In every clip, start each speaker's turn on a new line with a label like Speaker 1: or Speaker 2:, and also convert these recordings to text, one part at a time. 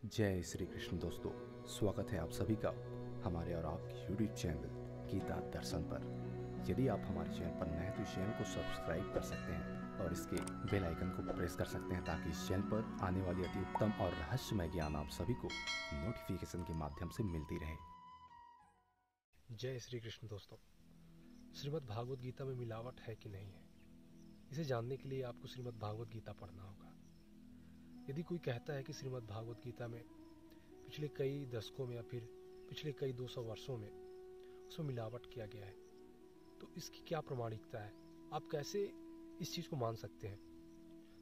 Speaker 1: जय श्री कृष्ण दोस्तों, स्वागत है आप सभी का हमारे और आपके यूट्यूब चैनल गीता दर्शन पर। यदि आप हमारे चैनल पर नए हैं तो इस चैनल को सब्सक्राइब कर सकते हैं और इसके बेल आइकन को प्रेस कर सकते हैं ताकि इस चैनल पर आने वाली अति उत्तम और रहस्यमय ज्ञान आप सभी को नोटिफिकेशन के माध्यम से मिलती रहे।
Speaker 2: जय श्री कृष्ण दोस्तों। श्रीमद् भागवत गीता में मिलावट है कि नहीं है, इसे जानने के लिए आपको श्रीमद् भागवत गीता पढ़ना होगा। यदि कोई कहता है कि श्रीमद् भागवत गीता में पिछले कई दशकों में या फिर पिछले कई 200 वर्षों में उसमें मिलावट किया गया है, तो इसकी क्या प्रमाणिकता है? आप कैसे इस चीज़ को मान सकते हैं?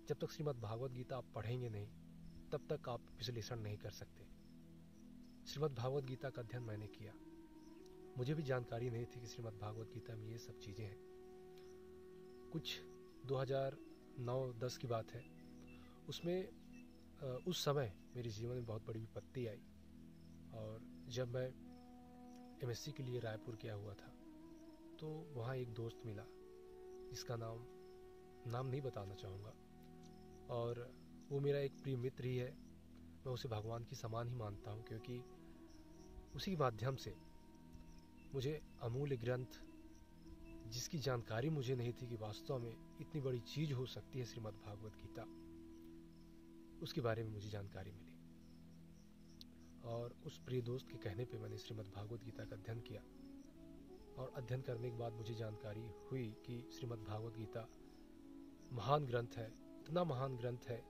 Speaker 2: जब तक श्रीमद् भागवत गीता आप पढ़ेंगे नहीं, तब तक आप विश्लेषण नहीं कर सकते। श्रीमद् भागवत गीता का अध्ययन मैंने किया, मुझे भी जानकारी नहीं थी कि श्रीमद् भागवत गीता में ये सब चीज़ें हैं। कुछ 2009-10 की बात है, उसमें उस समय मेरे जीवन में बहुत बड़ी विपत्ति आई और जब मैं एमएससी के लिए रायपुर गया हुआ था तो वहाँ एक दोस्त मिला जिसका नाम नहीं बताना चाहूँगा, और वो मेरा एक प्रिय मित्र ही है। मैं उसे भगवान की समान ही मानता हूँ, क्योंकि उसी के माध्यम से मुझे अमूल्य ग्रंथ, जिसकी जानकारी मुझे नहीं थी कि वास्तव में इतनी बड़ी चीज़ हो सकती है श्रीमद् भागवत गीता, उसके बारे में मुझे जानकारी मिली। और उस प्रिय दोस्त के कहने पे मैंने श्रीमद् भागवत गीता का अध्ययन किया, और अध्ययन करने के बाद मुझे जानकारी हुई कि श्रीमद् भागवत गीता महान ग्रंथ है, इतना महान ग्रंथ है,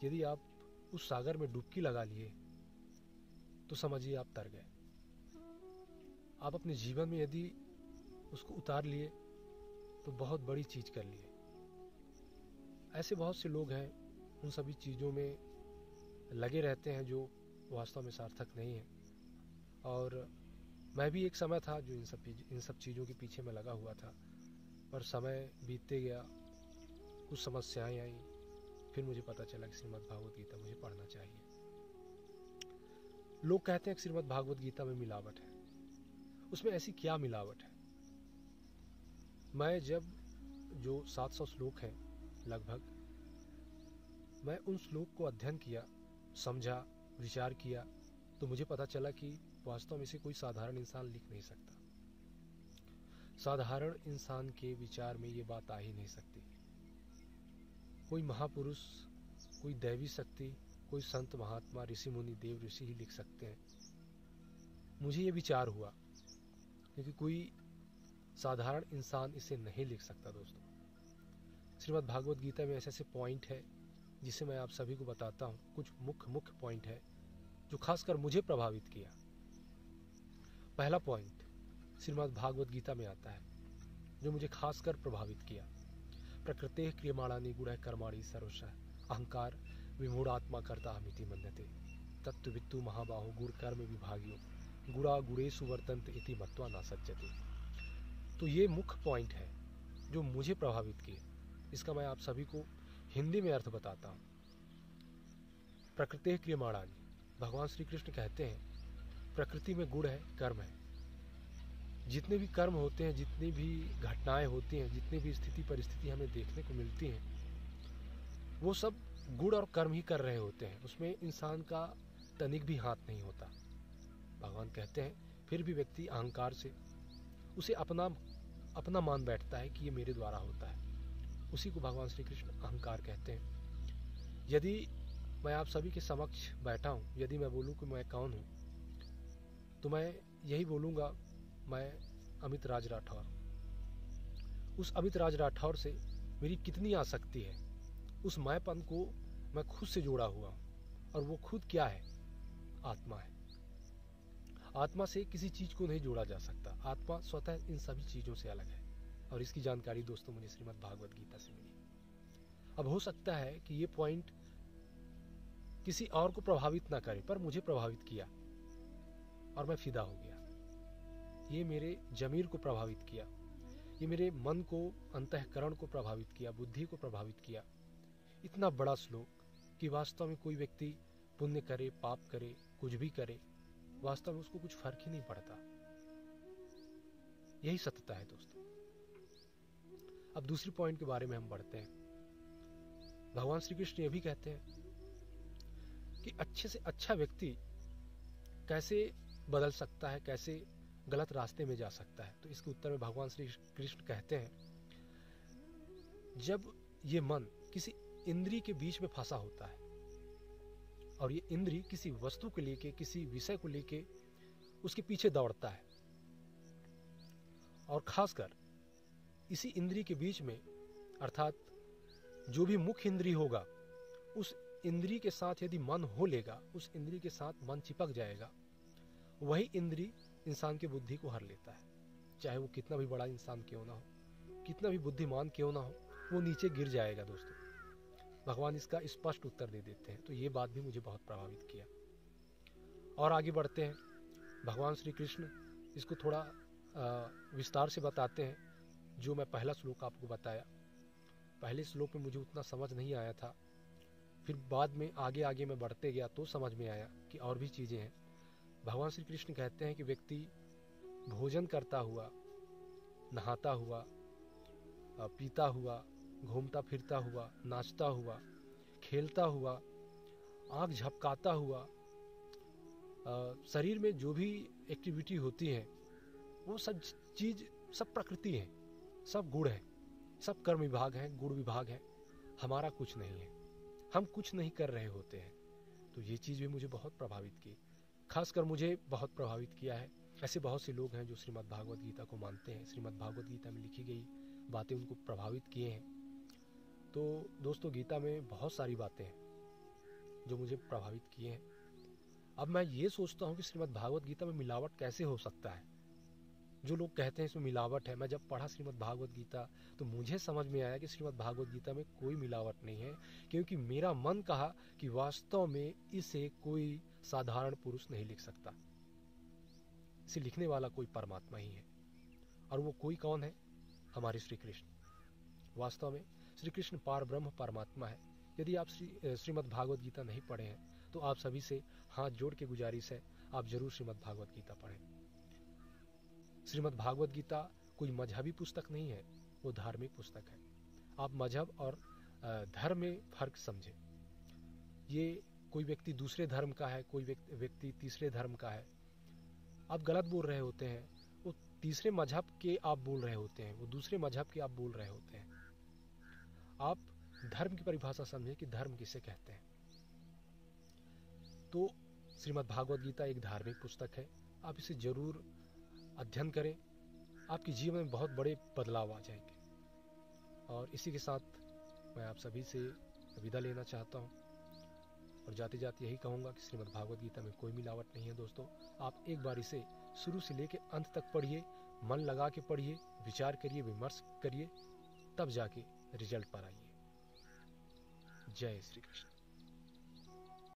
Speaker 2: यदि आप उस सागर में डुबकी लगा लिए तो समझिए आप तर गए। आप अपने जीवन में यदि उसको उतार लिए तो बहुत बड़ी चीज़ कर लिए। ऐसे बहुत से लोग हैं, उन सभी चीज़ों में लगे रहते हैं जो वास्तव में सार्थक नहीं है। और मैं भी एक समय था जो इन सब चीज़ों के पीछे में लगा हुआ था, पर समय बीतते गया, कुछ समस्याएं आई, फिर मुझे पता चला कि श्रीमद् भागवत गीता मुझे पढ़ना चाहिए। लोग कहते हैं कि श्रीमद् भागवत गीता में मिलावट है। उसमें ऐसी क्या मिलावट है? मैं जब जो 700 श्लोक हैं लगभग, मैं उन श्लोक को अध्ययन किया, समझा, विचार किया, तो मुझे पता चला कि वास्तव में इसे कोई साधारण इंसान लिख नहीं सकता। साधारण इंसान के विचार में ये बात आ ही नहीं सकती। कोई महापुरुष, कोई दैवी शक्ति, कोई संत महात्मा, ऋषि मुनि, देव ऋषि ही लिख सकते हैं। मुझे ये विचार हुआ क्योंकि कोई साधारण इंसान इसे नहीं लिख सकता। दोस्तों, श्रीमद् भागवत गीता में ऐसे ऐसे पॉइंट है जिसे मैं आप सभी को बताता हूँ। कुछ मुख्य पॉइंट है जो खासकर मुझे प्रभावित किया। पहला पॉइंट श्रीमद् भागवत गीता में आता है जो मुझे खासकर प्रभावित किया। प्रकृते क्रियमाणानि गुणः कर्माणि सर्वशः अहंकार विमूढ़ात्मा कर्ता अहमिति मन्यते तत्त्ववित्तु महाबाहो गुण कर्म विभागियो गुणा गुणेषु वर्तन्ते इति मत्वा न सज्जते। तो ये मुख्य पॉइंट है जो मुझे प्रभावित किया। इसका मैं आप सभी को हिंदी में अर्थ बताता हूँ। प्रकृति क्रियमाणानि, भगवान श्री कृष्ण कहते हैं प्रकृति में गुण है, कर्म है। जितने भी कर्म होते हैं, जितनी भी घटनाएं होती हैं, जितनी भी स्थिति परिस्थिति हमें देखने को मिलती हैं, वो सब गुण और कर्म ही कर रहे होते हैं। उसमें इंसान का तनिक भी हाथ नहीं होता। भगवान कहते हैं फिर भी व्यक्ति अहंकार से उसे अपना मान बैठता है कि ये मेरे द्वारा होता है। उसी को भगवान श्री कृष्ण अहंकार कहते हैं। यदि मैं आप सभी के समक्ष बैठा हूँ, यदि मैं बोलूँ कि मैं कौन हूँ, तो मैं यही बोलूँगा, मैं अमित राज राठौर। उस अमित राज राठौर से मेरी कितनी आसक्ति है, उस मैंपन को मैं खुद से जोड़ा हुआ हूँ। और वो खुद क्या है? आत्मा है। आत्मा से किसी चीज़ को नहीं जोड़ा जा सकता। आत्मा स्वतः इन सभी चीज़ों से अलग है, और इसकी जानकारी दोस्तों मुझे श्रीमद् भागवत गीता से मिली। अब हो सकता है कि ये पॉइंट किसी और को प्रभावित ना करे, पर मुझे प्रभावित किया और मैं फिदा हो गया। ये मेरे जमीर को प्रभावित किया, ये मेरे मन को, अंतःकरण को प्रभावित किया, बुद्धि को प्रभावित किया। इतना बड़ा श्लोक कि वास्तव में कोई व्यक्ति पुण्य करे, पाप करे, कुछ भी करे, वास्तव में उसको कुछ फर्क ही नहीं पड़ता। यही सत्यता है दोस्तों। अब दूसरी पॉइंट के बारे में हम बढ़ते हैं। भगवान श्री कृष्ण ये भी कहते हैं कि अच्छे से अच्छा व्यक्ति कैसे बदल सकता है, कैसे गलत रास्ते में जा सकता है। तो इसके उत्तर में भगवान श्री कृष्ण कहते हैं, जब ये मन किसी इंद्री के बीच में फंसा होता है और ये इंद्री किसी वस्तु को लेके, किसी विषय को लेके उसके पीछे दौड़ता है, और खासकर इसी इंद्री के बीच में, अर्थात जो भी मुख्य इंद्री होगा उस इंद्री के साथ यदि मन हो लेगा, उस इंद्री के साथ मन चिपक जाएगा, वही इंद्री इंसान की बुद्धि को हर लेता है। चाहे वो कितना भी बड़ा इंसान क्यों ना हो, कितना भी बुद्धिमान क्यों ना हो, वो नीचे गिर जाएगा। दोस्तों, भगवान इसका स्पष्ट उत्तर दे देते हैं। तो ये बात भी मुझे बहुत प्रभावित किया। और आगे बढ़ते हैं, भगवान श्री कृष्ण इसको थोड़ा विस्तार से बताते हैं। जो मैं पहला श्लोक आपको बताया, पहले श्लोक में मुझे उतना समझ नहीं आया था, फिर बाद में आगे आगे मैं बढ़ते गया तो समझ में आया कि और भी चीज़ें हैं। भगवान श्री कृष्ण कहते हैं कि व्यक्ति भोजन करता हुआ, नहाता हुआ, पीता हुआ, घूमता फिरता हुआ, नाचता हुआ, खेलता हुआ, आँख झपकाता हुआ, शरीर में जो भी एक्टिविटी होती है वो सब चीज़, सब प्रकृति है, सब गुण है, सब कर्म विभाग है, गुण विभाग है, हमारा कुछ नहीं है, हम कुछ नहीं कर रहे होते हैं। तो ये चीज़ भी मुझे बहुत प्रभावित की, खासकर मुझे बहुत प्रभावित किया है। ऐसे बहुत से लोग हैं जो श्रीमद् भागवत गीता को मानते हैं, श्रीमद् भागवत गीता में लिखी गई बातें उनको प्रभावित किए हैं। तो दोस्तों, गीता में बहुत सारी बातें हैं जो मुझे प्रभावित किए हैं। अब मैं ये सोचता हूँ कि श्रीमद् भागवत गीता में मिलावट कैसे हो सकता है। जो लोग कहते हैं इसमें मिलावट है, मैं जब पढ़ा श्रीमद् भागवत गीता तो मुझे समझ में आया कि श्रीमद् भागवत गीता में कोई मिलावट नहीं है, क्योंकि मेरा मन कहा कि वास्तव में इसे कोई साधारण पुरुष नहीं लिख सकता। इसे लिखने वाला कोई परमात्मा ही है, और वो कोई कौन है? हमारे श्री कृष्ण। वास्तव में श्री कृष्ण पार ब्रह्म परमात्मा है। यदि आप श्रीमद् भागवत गीता नहीं पढ़े हैं तो आप सभी से हाथ जोड़ के गुजारिश है, आप जरूर श्रीमद् भागवत गीता पढ़ें। श्रीमद् भागवत गीता कोई मजहबी पुस्तक नहीं है, वो धार्मिक पुस्तक है। आप मजहब और धर्म में फर्क समझें। ये कोई व्यक्ति दूसरे धर्म का है, कोई व्यक्ति तीसरे धर्म का है, आप गलत बोल रहे होते हैं। वो तीसरे मजहब के आप बोल रहे होते हैं, वो दूसरे मजहब के आप बोल रहे होते हैं। आप धर्म की परिभाषा समझें कि धर्म किसे कहते हैं। तो श्रीमद् भागवत गीता एक धार्मिक पुस्तक है, आप इसे जरूर अध्ययन करें, आपके जीवन में बहुत बड़े बदलाव आ जाएंगे। और इसी के साथ मैं आप सभी से विदा लेना चाहता हूँ, और जाते जाते यही कहूँगा कि श्रीमद् भागवत गीता में कोई मिलावट नहीं है। दोस्तों, आप एक बार इसे शुरू से लेकर अंत तक पढ़िए, मन लगा के पढ़िए, विचार करिए, विमर्श करिए, तब जाके रिजल्ट पर आइए। जय श्री कृष्ण।